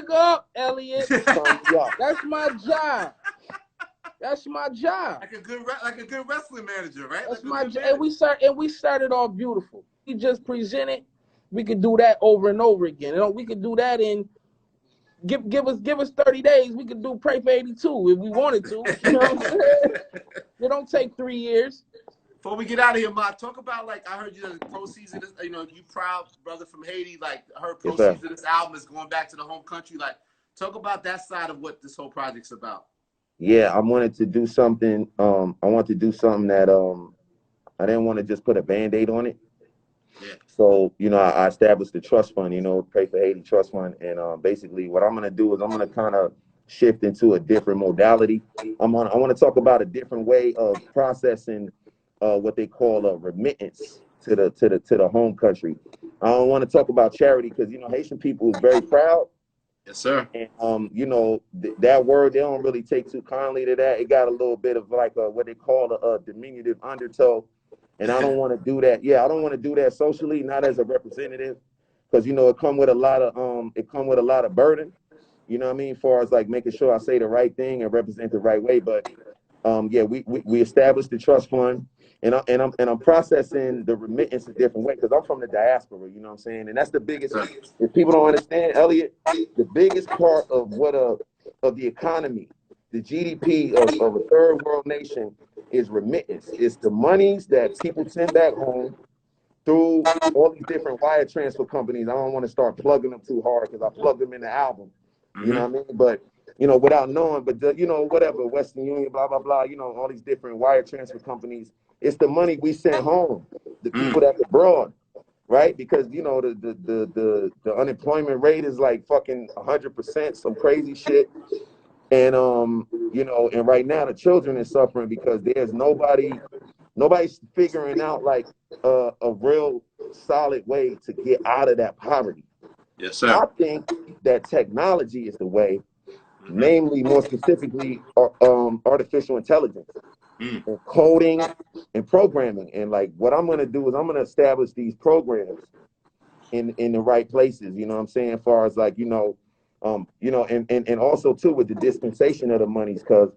Big up, Elliott. Turn me up. That's my job. That's my job. Like a good wrestling manager, right? That's like my job. And we started off beautiful. We just presented. We could do that over and over again. You know, we could do that in give us 30 days. We could do Pray for 82 if we wanted to. You know what I'm saying? It don't take 3 years. Before we get out of here, Mach, talk about, like, I heard you the proceeds of this, you know, you proud brother from Haiti, like, I heard proceeds of this album is going back to the home country. Like, talk about that side of what this whole project's about. Yeah, I wanted to do something. I wanted to do something that I didn't want to just put a Band-Aid on it. Yeah. So, you know, I established the trust fund, you know, Pray for Haiti Trust Fund. And basically what I'm going to do is I'm going to kind of shift into a different modality. I want to talk about a different way of processing what they call a remittance to the home country. I don't want to talk about charity because, you know, Haitian people is very proud. Yes, sir. And, you know, that word, they don't really take too kindly to that. It got a little bit of like what they call a diminutive undertow. And I don't want to do that. Yeah, I don't want to do that socially, not as a representative, because, you know, it come with a lot of burden. You know what I mean? As far as like making sure I say the right thing and represent the right way. But yeah, we established the trust fund, and I'm processing the remittance a different way because I'm from the diaspora. You know what I'm saying? And that's the biggest. If people don't understand, Elliott, the biggest part of of the economy, the GDP of a third world nation is remittance. It's the monies that people send back home through all these different wire transfer companies. I don't want to start plugging them too hard because I plug them in the album. You know what I mean? But, you know, without knowing, but, you know, whatever, Western Union, blah, blah, blah, you know, all these different wire transfer companies, it's the money we send home, the people that's abroad, right? Because, you know, the unemployment rate is like fucking 100%, some crazy shit. And, you know, and right now the children is suffering because there's nobody's figuring out like a real solid way to get out of that poverty. Yes, sir. I think that technology is the way, namely, more specifically, artificial intelligence, and coding and programming. And like, what I'm going to do is I'm going to establish these programs in the right places. You know what I'm saying? As far as like, you know, and also too with the dispensation of the monies, because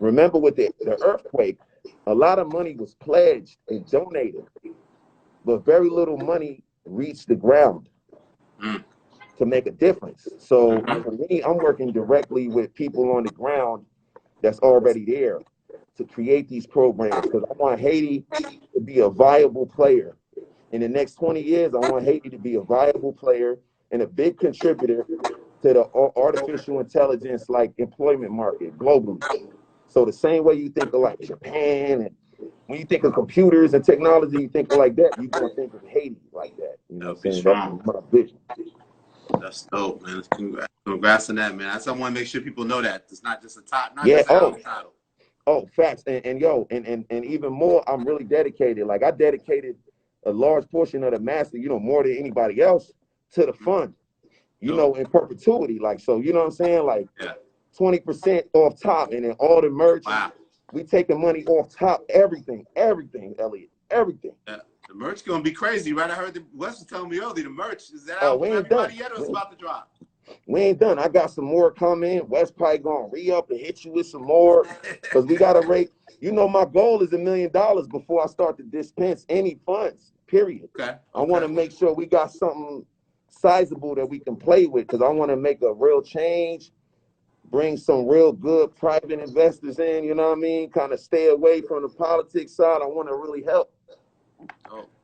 remember with the earthquake, a lot of money was pledged and donated, but very little money reached the ground to make a difference. So for me, I'm working directly with people on the ground that's already there to create these programs because I want Haiti to be a viable player. In the next 20 years, I want Haiti to be a viable player and a big contributor to the artificial intelligence like employment market globally. So the same way you think of like Japan, and when you think of computers and technology, you think of like that, you're gonna think of Haiti like that. You know what I'm saying? That's my vision. That's dope, man. Congrats on that, man. I just want to make sure people know that it's not just a top, not Yeah. just an title. Oh, facts. And yo, and even more, I'm really dedicated. Like I dedicated a large portion of the master, you know, more than anybody else, to the fund. You know, in perpetuity. Like, so, you know what I'm saying? Like 20% off top, and then all the merch. Wow. We taking money off top, everything, Elliott, everything. Yeah. The merch gonna be crazy, right? I heard Wes was telling me earlier, the merch is that Oh, out we for ain't everybody done. yet, or it's about to drop? We ain't done. I got some more coming. West probably gonna re-up and hit you with some more. Because we gotta rate. You know, my goal is $1 million before I start to dispense any funds, period. Okay. I want to make sure we got something sizable that we can play with, because I want to make a real change, bring some real good private investors in, you know what I mean? Kind of stay away from the politics side. I want to really help.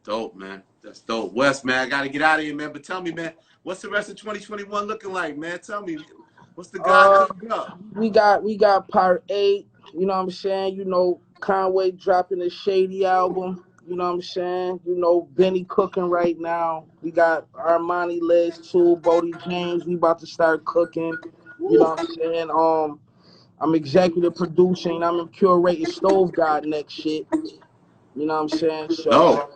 Dope, man. That's dope. Wes, man, I got to get out of here, man. But tell me, man, what's the rest of 2021 looking like, man? Tell me, what's the God coming up? We got part 8, you know what I'm saying? You know, Conway dropping the Shady album. You know what I'm saying? You know, Benny cooking right now. We got Armani Liz too, Bodie James. We about to start cooking. You know what I'm saying? I'm executive producing. I'm curating Stove God next shit. You know what I'm saying? So,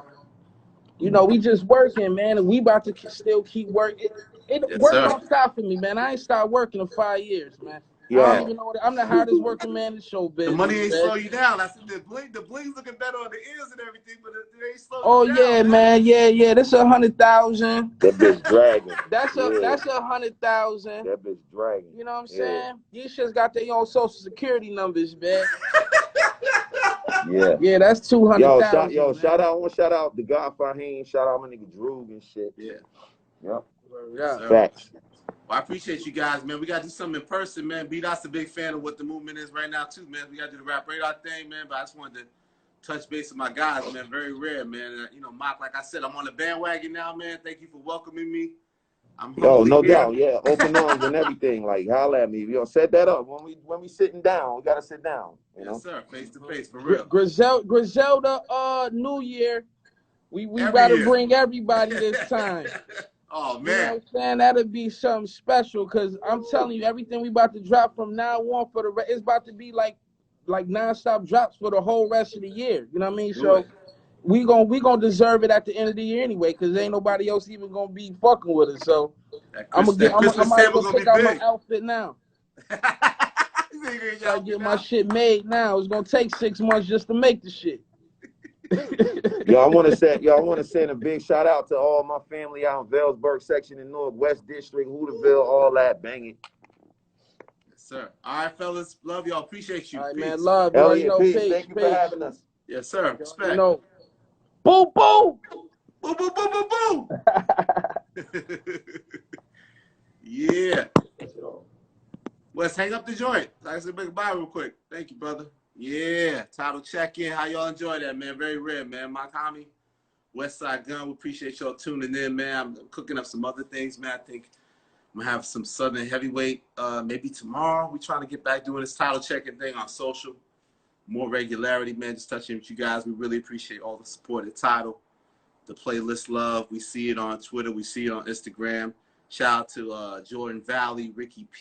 you know, we just working, man, and we about to still keep working. Work don't stop for me, man. I ain't started working in 5 years, man. I don't even know I'm the hardest working man in show business. The money ain't slow you down. I said the bling's looking better on the ears and everything, but it ain't slow you down. Yeah, man. Yeah. That's 100,000. That bitch dragging. That's 100,000. That bitch dragging. You know what I'm saying? These shits got their own social security numbers, man. Yeah, that's 200,000. Shout out the God Fahim. Shout out my nigga Droog and shit. Yeah. Yep. Facts. Well, I appreciate you guys, man. We got to do something in person, man. B-Dot's a big fan of what the movement is right now, too, man. We got to do the Rap Radar thing, man. But I just wanted to touch base with my guys, man. Very rare, man. You know, Mach, like I said, I'm on the bandwagon now, man. Thank you for welcoming me. No doubt. Yeah, open arms and everything. Like, holla at me. Set that up. When we sitting down, we got to sit down. You know? Yes, sir. Face to face, for real. Griselda, New Year. We got to bring everybody this time. Oh, man. You know what I'm saying? That'll be something special because I'm telling you, everything we about to drop from now on it's about to be like nonstop drops for the whole rest of the year. You know what I mean? So we gonna deserve it at the end of the year anyway because ain't nobody else even gonna be fucking with us. So I'm gonna pick out my outfit now. I get my shit made now. It's gonna take 6 months just to make the shit. I want to send a big shout out to all my family out in Vailsburg section in Northwest District, Hooterville, all that. Bang it. Yes, sir. All right, fellas. Love y'all. Appreciate you. All right, peace. man. Love. Elliott, peace. Peace. Thank you for having us. Yes, sir. Respect. You know, boo, boo. Boo, boo, boo, boo, boo. Yeah. Let's hang up the joint. I said, make a bye real quick. Thank you, brother. Yeah. Title check-in. How y'all enjoy that, man? Very rare, man. Mach-Hommy, Westside Gunn. We appreciate y'all tuning in, man. I'm cooking up some other things, man. I think I'm going to have some Southern heavyweight maybe tomorrow. We're trying to get back doing this title check-in thing on social. More regularity, man. Just touching with you guys. We really appreciate all the support of the title, the playlist love. We see it on Twitter. We see it on Instagram. Shout out to Jordan Valley, Ricky P.